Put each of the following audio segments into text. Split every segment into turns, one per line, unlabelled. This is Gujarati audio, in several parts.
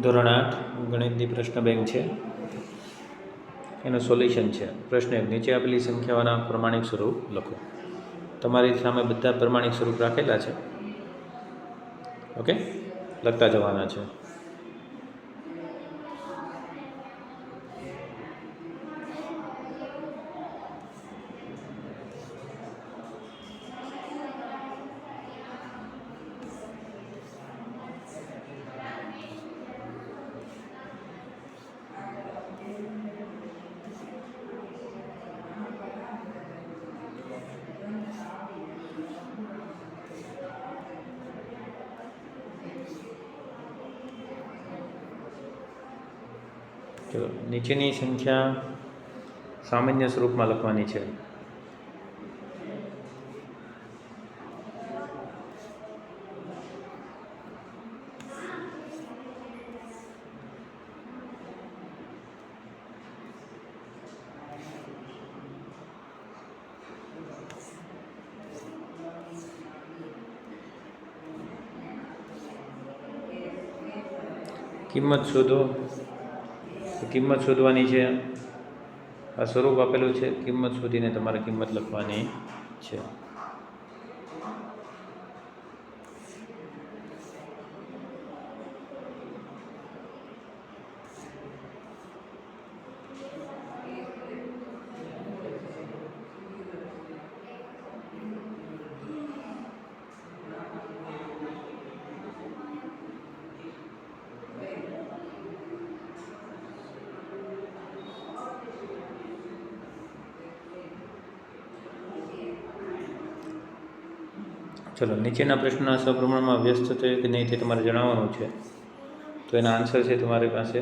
ધોરણ 8 ગણિતની પ્રશ્ન બેંક છે, એનું સોલ્યુશન છે. પ્રશ્ન 1, નીચે આપેલી સંખ્યાઓના પ્રમાણિક સ્વરૂપ લખો. તમારી સામે બધા પ્રમાણિક સ્વરૂપ રાખેલા છે. ઓકે, લખતા જવાના છે. ચલો, નીચેની સંખ્યા સામાન્ય સ્વરૂપમાં લખવાની છે. કિંમત શોધો. કિંમત શોધવાની છે. આ સ્વરૂપ આપેલું છે, કિંમત શોધીને તમારે કિંમત લખવાની છે. ચલો, નીચેના પ્રશ્નના સપ્રમાણમાં વ્યસ્ત થયો કે નહીં તે તમારે જણાવવાનું છે. તો એના આન્સર છે તમારી પાસે.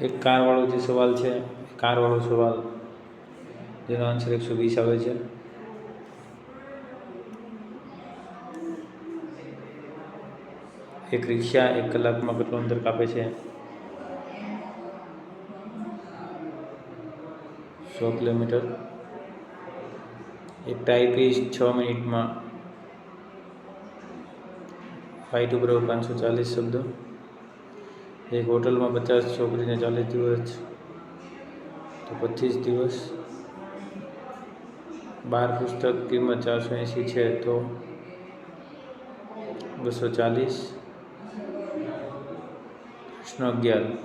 એક કારવાળો જે સવાલ છે, કારવાળો સવાલ જેનો આન્સર 120 આવે છે. એક રિક્ષા 1 કલાકમાં કેટલું અંતર કાપે છે? 100 કિલોમીટર. એક ટાઈપિસ્ટ 6 મિનિટમાં 5:540 શબ્દો. એક હોટલમાં 50 છોકરીને 40 દિવસ તો 25 દિવસ. 12 પુસ્તક કિંમત 480 છે તો 240. પ્રશ્ન 11,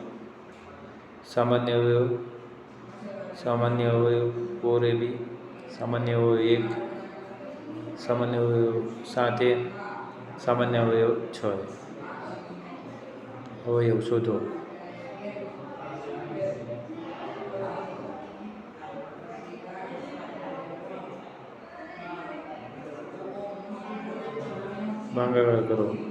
સામાન્ય અવયવ. સામાન્ય અવયવ 4AB, સામાન્ય અવયવ 1, સામાન્ય અવયવ 7A, સામાન્ય અવયવ 6A. અવયવ શોધો. ભાગાકાર કરો.